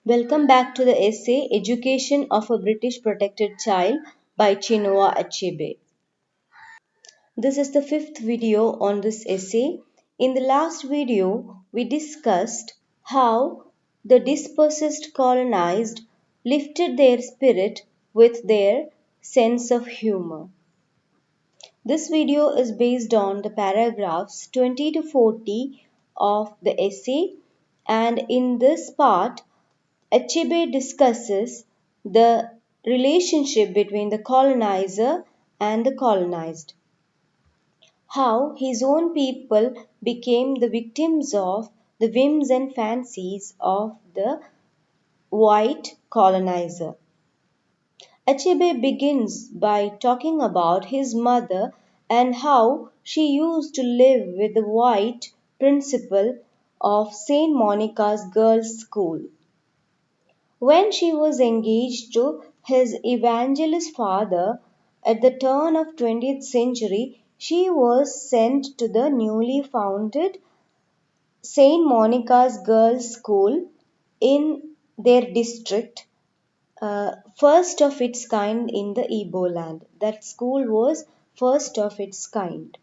Welcome back to the essay Education of a British Protected Child by Chinua Achebe. This is the fifth video on this essay. In the last video, we discussed how the dispossessed colonized lifted their spirit with their sense of humor. This video is based on the paragraphs 20 to 40 of the essay, and in this part, Achebe discusses the relationship between the colonizer and the colonized, how his own people became the victims of the whims and fancies of the white colonizer. Achebe begins by talking about his mother and how she used to live with the white principal of St. Monica's Girls' School. When she was engaged to his evangelist father at the turn of 20th century, she was sent to the newly founded St. Monica's Girls' School in their district, first of its kind in the Igbo land. That school was first of its kind.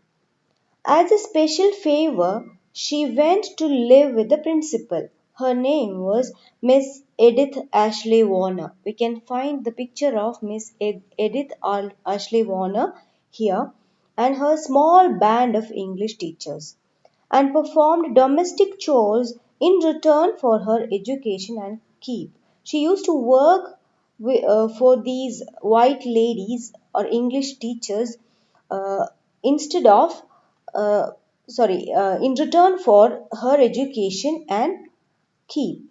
As a special favor, she went to live with the principal. Her name was Miss Edith Ashley Warner. We can find the picture of Miss Edith Ashley Warner here and her small band of English teachers, and performed domestic chores in return for her education and keep. She used to work for these white ladies or English teachers uh, instead of uh, in return for her education and keep.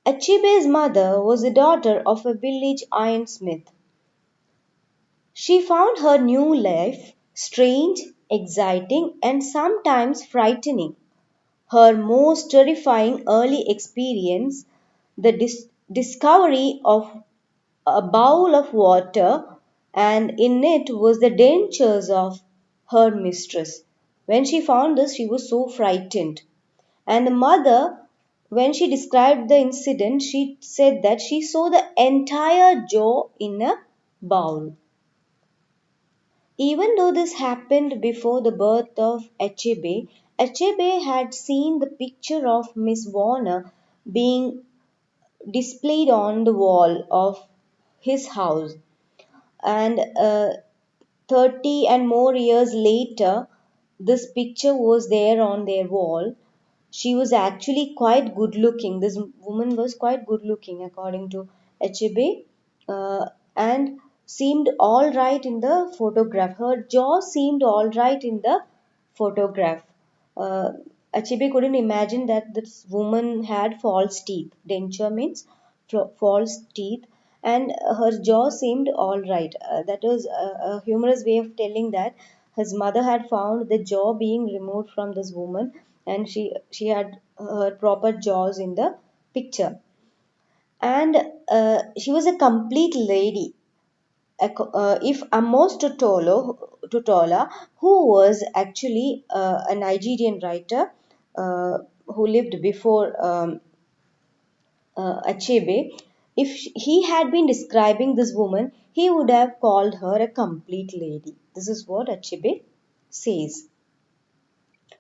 Achebe's mother was the daughter of a village ironsmith. She found her new life strange, exciting, and sometimes frightening. Her most terrifying early experience, the discovery of a bowl of water, and in it was the dentures of her mistress. When she found this, she was so frightened. And the mother, when she described the incident, she said that she saw the entire jaw in a bowl. Even though this happened before the birth of Achebe, Achebe had seen the picture of Miss Warner being displayed on the wall of his house. And 30 and more years later, this picture was there on their wall. She was actually quite good looking. This woman was quite good looking, according to Achebe, and seemed all right in the photograph. Her jaw seemed all right in the photograph. Uh, Achebe couldn't imagine that this woman had false teeth. Denture means false teeth, and her jaw seemed all right. That was a humorous way of telling that his mother had found the jaw being removed from this woman, and she had her proper jaws in the picture. And she was a complete lady. If Amos Tutola, who was actually a Nigerian writer who lived before Achebe, if he had been describing this woman, he would have called her a complete lady. This is what Achebe says.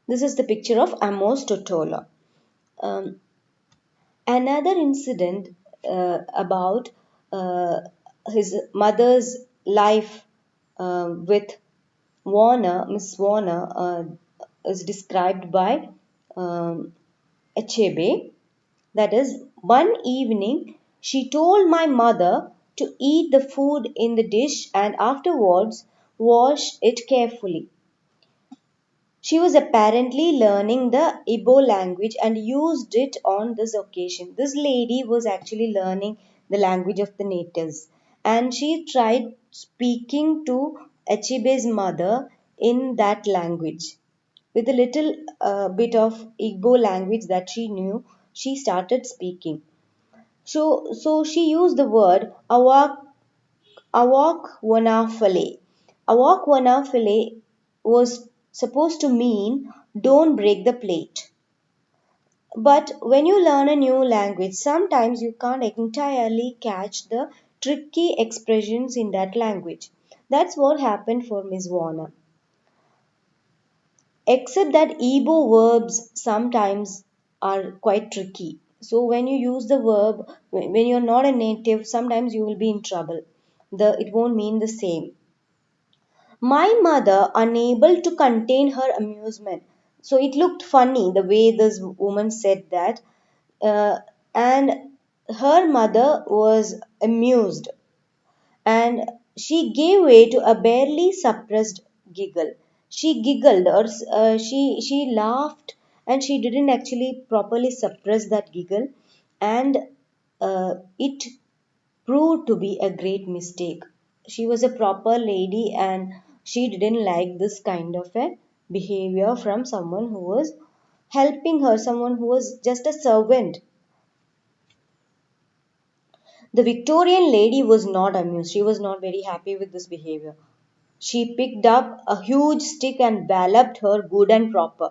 This is the picture of Amos Totola. Um, Another incident about uh, his mother's life with Miss Warner, is described by um, Achebe. That is, one evening she told my mother to eat the food in the dish and afterwards wash it carefully. She was apparently learning the Igbo language and used it on this occasion. This lady was actually learning the language of the natives, and she tried speaking to Achibe's mother in that language. With a little bit of Igbo language that she knew, she started speaking. So she used the word awak wanafale. Awak wanafale was supposed to mean don't break the plate. But when you learn a new language, sometimes you can't entirely catch the tricky expressions in that language. That's what happened for Miss Warner. Except that Igbo verbs sometimes are quite tricky. So when you use the verb, when you're not a native, sometimes you will be in trouble. It won't mean the same. My mother, unable to contain her amusement. So it looked funny the way this woman said that. Uh, and her mother was amused and she gave way to a barely suppressed giggle. She giggled or she laughed and she didn't actually properly suppress that giggle and it proved to be a great mistake. She was a proper lady and she didn't like this kind of a behavior from someone who was helping her, someone who was just a servant. The Victorian lady was not amused. She was not very happy with this behavior. She picked up a huge stick and walloped her good and proper.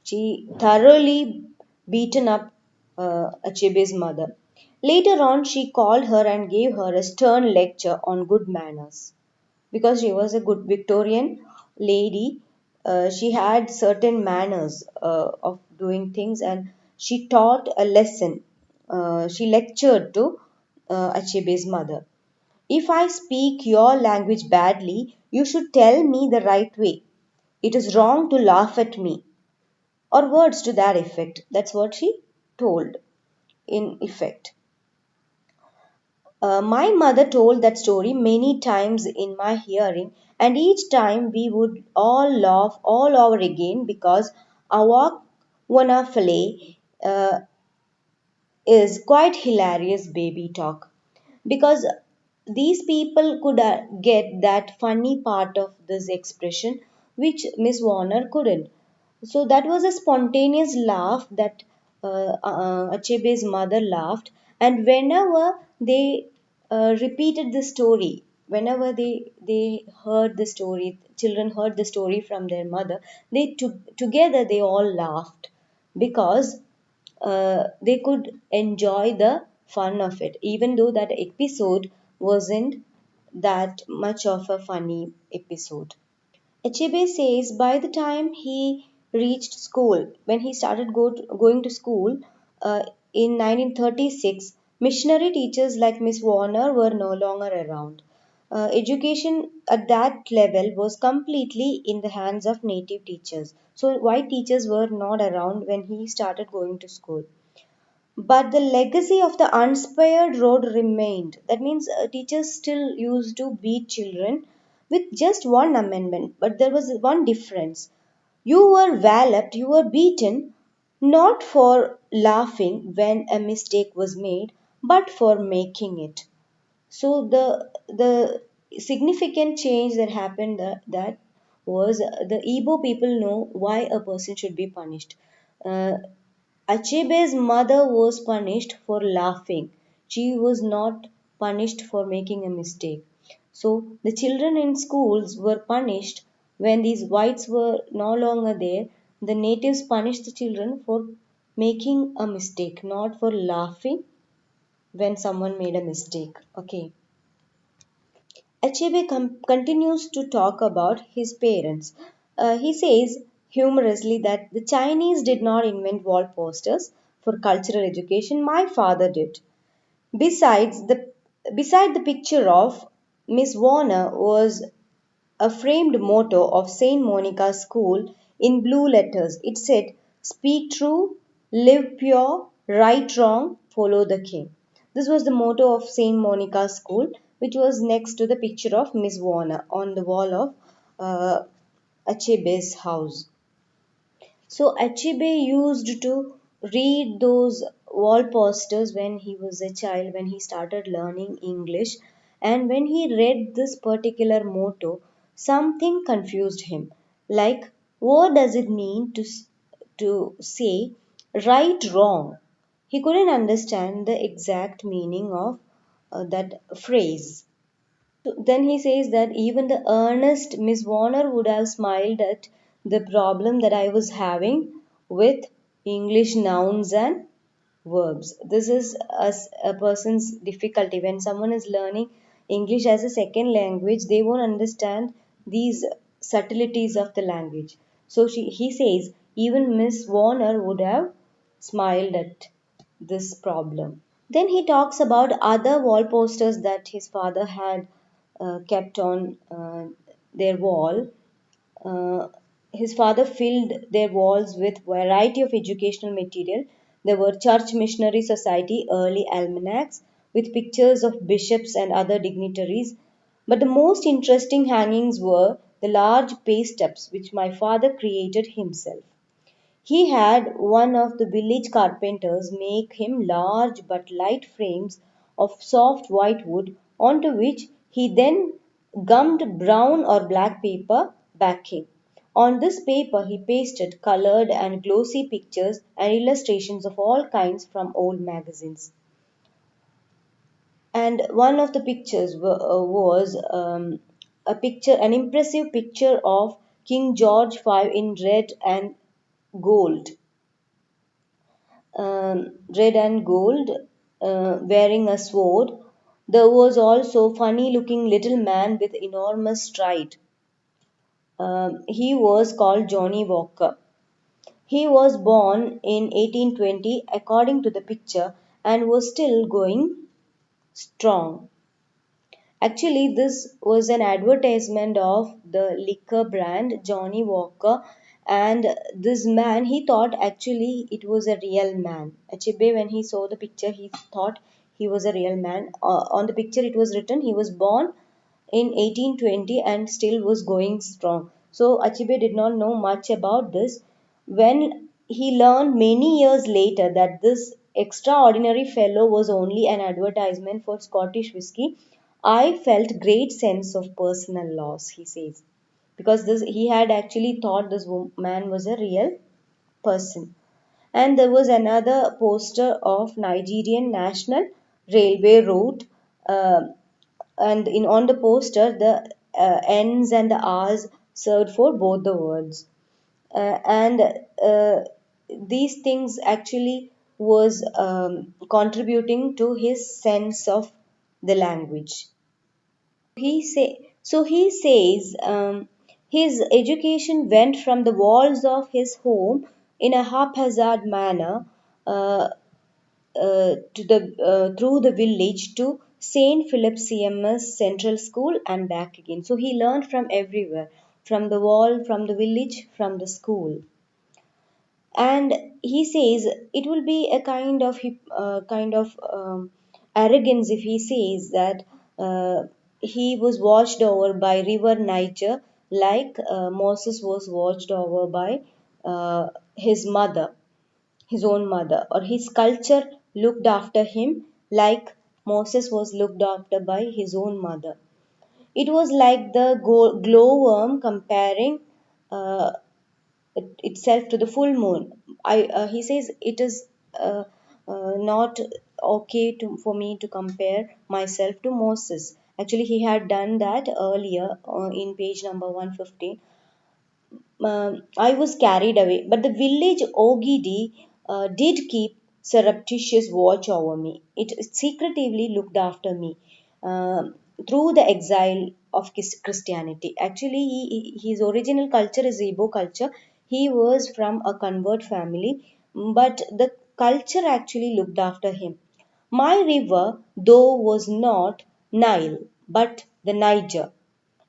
She thoroughly beaten up Achebe's mother. Later on, she called her and gave her a stern lecture on good manners. Because she was a good Victorian lady, she had certain manners of doing things and she taught a lesson. She lectured to Achebe's mother. If I speak your language badly, you should tell me the right way. It is wrong to laugh at me. Or words to that effect. That's what she told in effect. My mother told that story many times in my hearing, and each time we would all laugh all over again because our Wanafale is quite hilarious baby talk. Because these people could get that funny part of this expression which Miss Warner couldn't. So that was a spontaneous laugh that Achebe's mother laughed, and whenever they repeated the story, whenever they heard the story, children heard the story from their mother, together they all laughed because they could enjoy the fun of it, even though that episode wasn't that much of a funny episode. Achebe says by the time he reached school, when he started going to school in 1936, missionary teachers like Miss Warner were no longer around. Education at that level was completely in the hands of native teachers. So, white teachers were not around when he started going to school. But the legacy of the unspared rod remained. That means teachers still used to beat children with just one amendment, but there was one difference. You were walloped, you were beaten, not for laughing when a mistake was made, but for making it. So the significant change that happened that was the Igbo people know why a person should be punished. Uh, Achebe's mother was punished for laughing. She was not punished for making a mistake. So the children in schools were punished when these whites were no longer there. The natives punished the children for making a mistake, not for laughing when someone made a mistake. Okay. Achebe continues to talk about his parents. He says humorously that the Chinese did not invent wall posters for cultural education, my father did. Besides, beside the picture of Miss Warner was a framed motto of St. Monica's School in blue letters. It said, "Speak true, live pure, right wrong, follow the king." This was the motto of St. Monica's School, which was next to the picture of Miss Warner on the wall of uh, Achebe's house. So Achebe used to read those wall posters when he was a child, when he started learning English. And when he read this particular motto, something confused him. Like, what does it mean to say right, wrong? He couldn't understand the exact meaning of that phrase. So then he says that even the earnest Miss Warner would have smiled at the problem that I was having with English nouns and verbs. This is a person's difficulty. When someone is learning English as a second language, they won't understand these subtleties of the language. So he says, even Miss Warner would have smiled at this problem. Then he talks about other wall posters that his father had kept on their wall. uh, his father filled their walls with variety of educational material. There were Church Missionary Society early almanacs with pictures of bishops and other dignitaries. But the most interesting hangings were the large paste tubs which my father created himself. He had one of the village carpenters make him large but light frames of soft white wood, onto which he then gummed brown or black paper backing. On this paper he pasted colored and glossy pictures and illustrations of all kinds from old magazines. And one of the pictures was an impressive picture of King George V in gold red and gold, wearing a sword. There was also funny looking little man with enormous stride. He was called Johnny Walker. He was born in 1820 according to the picture and was still going strong. Actually, this was an advertisement of the liquor brand Johnny Walker, and this man he thought actually it was a real man. Achebe, when he saw the picture, he thought he was a real man. On the picture, it was written he was born in 1820 and still was going strong. So Achebe did not know much about this. When he learned many years later that this extraordinary fellow was only an advertisement for Scottish whiskey, I felt great sense of personal loss, he says, because this he had actually thought this man was a real person. And there was another poster of Nigerian National Railway route, uh, and in on the poster the N's and the R's served for both the words, and these things actually was contributing to his sense of the language. He says his education went from the walls of his home in a haphazard manner uh, through the village to St. Philip CMS Central School and back again. So he learned from everywhere, from the wall, from the village, from the school. And he says it will be a kind of arrogance if he says that he was watched over by river Niger like Moses was watched over by his mother, his own mother, or his culture looked after him like Moses was looked after by his own mother. It was like the glowworm comparing uh, itself to the full moon. He says it is not okay for me to compare myself to Moses. Actually, he had done that earlier in page number 115. I was carried away, but the village Ogidi did keep surreptitious watch over me. It secretively looked after me through the exile of Christianity. Actually, his original culture is Igbo culture. He was from a convert family, but the culture actually looked after him. My river, though, was not Nile, but the Niger.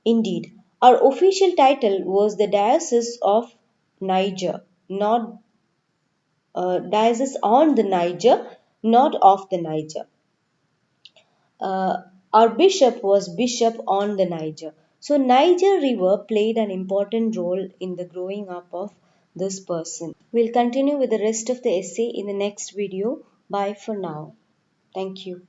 Indeed, our official title was the Diocese of Niger, not Diocese on the Niger, not of the Niger. Our bishop was Bishop on the Niger. So, Niger River played an important role in the growing up of this person. We'll continue with the rest of the essay in the next video. Bye for now. Thank you.